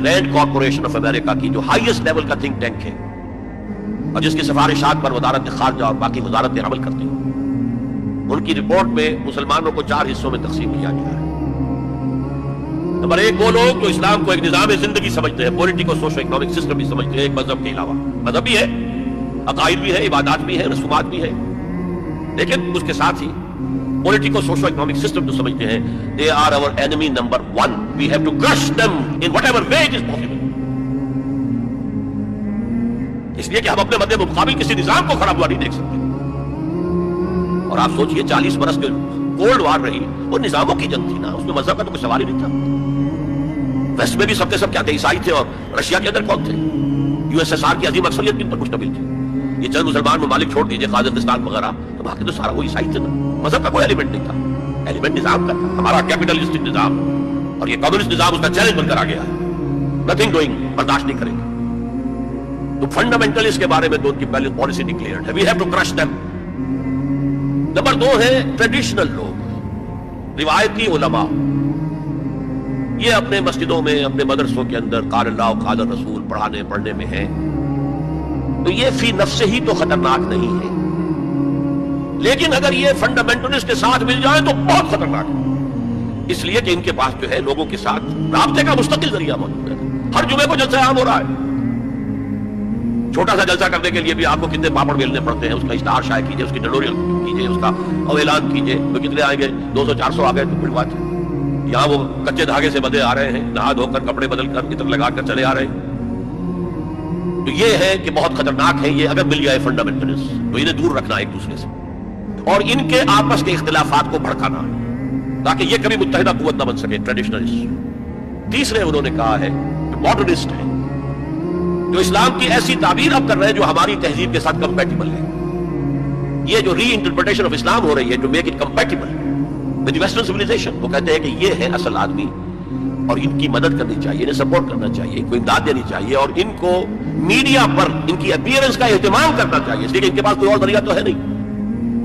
رینڈ corporation of America کی جو highest level کا تھنک ٹینک ہے اور جس کی سفارشات پر وزارت خارجہ اور باقی وزارتیں عمل کرتی ہیں، ان کی رپورٹ میں مسلمانوں کو 4 حصوں میں تقسیم کیا گیا ہے۔ نمبر 1 وہ لوگ جو اسلام کو ایک نظام زندگی سمجھتے ہیں، پولیٹیکل سوشو اکنامک سسٹم بھی سمجھتے ہیں، ایک مذہب کے علاوہ۔ مذہب بھی ہے، عقائد بھی ہے، عبادات بھی ہے، رسومات بھی ہے، لیکن اس کے ساتھ ہی پولیٹیکل سوشو اکنامک سسٹم جو سمجھتے ہیں they are our enemy number 1. We have to crush them in whatever way it is possible. اس لیے کہ ہم اپنے مد مقابل کسی نظام کو کھڑا ہوا نہیں دیکھ سکتے۔ اور آپ سوچئے 40 برس جو کولڈ وار رہی وہ نظاموں کی جنگ تھی نا، اس میں مذہب کا تو کوئی سوال ہی نہیں تھا۔ ویسٹ میں بھی سب کے سب کیا تھے؟ عیسائی تھے۔ اور رشیا کے اندر کون تھے؟ USSR کی عظیم اکثریت کن پر مشتمل تھی؟ یہ چند مسلمان ممالک چھوڑ دیجئے، قازقستان وغیرہ، تو باقی تو سارا وہ عیسائی تھے نا۔ مذہب کا کوئی ایلیمنٹ نہیں تھا، ایلیمنٹ نظام کا تھا، ہمارا کیپٹلسٹک نظام، اور یہ کمیونسٹ نظام اس کا چیلنج بن کر آ گیا ہے۔ نتھنگ ڈوئنگ، برداشت نہیں کرے گا۔ تو فنڈامنٹلسٹ کے بارے میں تو ان کی پہلے پالیسی ڈکلیئرڈ ہے، we have to crush them. Number 2 ہے ٹریڈیشنل لوگ، روایتی علماء، یہ اپنے مسجدوں میں، اپنے مدرسوں کے اندر قال اللہ قال الرسول پڑھنے میں ہیں، تو یہ فی نفس ہی تو خطرناک نہیں ہے، لیکن اگر یہ فنڈامنٹلسٹ کے ساتھ مل جائے تو بہت خطرناک ہے، اس لیے کہ ان کے پاس جو ہے لوگوں کے ساتھ رابطے کا مستقل ذریعہ موجود ہے۔ ہر جمعے کو جلسہ عام ہو رہا ہے، چھوٹا سا جلسہ کرنے کے لیے بھی آپ کو کتنے پاپڑ بیلنے پڑتے ہیں، اس کا اشتہار شائع کیجئے، اس کی ٹیٹوریل کیجئے، اس کا اعلان کیجئے، تو کتنے آئیں گے؟ 200-400 آ گئے تو بڑی بات ہے۔ یہاں وہ کچے دھاگے سے بدے آ رہے ہیں، نہا دھو کر کپڑے بدل کر عطر لگا کر چلے آ رہے ہیں۔ تو یہ ہے کہ بہت خطرناک ہے، یہ اگر مل جائے فنڈامنٹلسٹ تو انہیں دور رکھنا ایک دوسرے سے، اور ان کے آپس کے اختلافات کو بھڑکانا تاکہ یہ کبھی متحدہ قوت نہ بن سکے ٹریڈیشنلسٹ۔ تیسرے انہوں نے کہا ہے کہ ماڈرنسٹ ہے، جو اسلام کی ایسی تعبیر اب کر رہے ہیں جو ہماری تہذیب کے ساتھ کمپیٹیبل ہے۔ یہ جو ری انٹرپریٹیشن آف اسلام ہو رہی ہے to make it compatible with western civilization, وہ کہتے ہیں کہ یہ ہے اصل آدمی، اور ان کی مدد کرنی چاہیے، انہیں سپورٹ کرنا چاہیے، ان کو امداد دینی چاہیے، اور ان کو میڈیا پر ان کی اپیئرنس کا اہتمام کرنا چاہیے، اس لیے کہ ان کے پاس کوئی اور ذریعہ تو ہے نہیں۔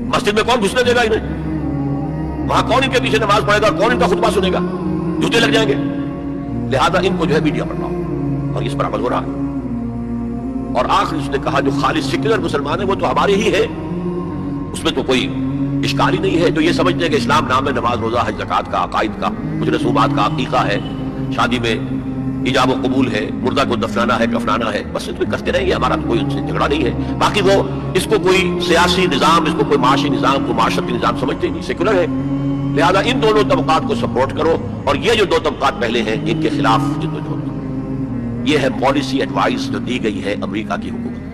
مسجد میں کون گھسنے دے گا انہیں؟ وہاں کون ان کے پیچھے نماز پڑھے گا اور کون ان کا خطبہ سنے گا؟ جوتے لگ جائیں گے۔ لہذا ان کو جو ہے میڈیا پر لاؤ، اور اس پر عمل ہو رہا ہے۔ اور آخر اس نے کہا جو خالص سیکولر مسلمان ہے وہ تو ہمارے ہی ہے، اس میں تو کوئی اشکال ہی نہیں ہے، جو یہ سمجھتے ہیں کہ اسلام نام ہے نماز روزہ حج زکوٰۃ کا، عقائد کا، کچھ رسومات کا، عقیقہ ہے، شادی میں ایجاب و قبول ہے، مردہ کو دفنانا ہے کفنانا ہے، بس اتنے کرتے رہیں گے، ہمارا تو کوئی ان سے جھگڑا نہیں ہے۔ باقی وہ اس کو کوئی سیاسی نظام، اس کو کوئی معاشی نظام، کوئی معاشرتی نظام سمجھتے ہی نہیں، سیکولر ہے۔ لہذا ان دونوں طبقات کو سپورٹ کرو، اور یہ جو 2 طبقات پہلے ہیں ان کے خلاف جدوجہد۔ یہ ہے پالیسی ایڈوائس جو دی گئی ہے امریکہ کی حکومت۔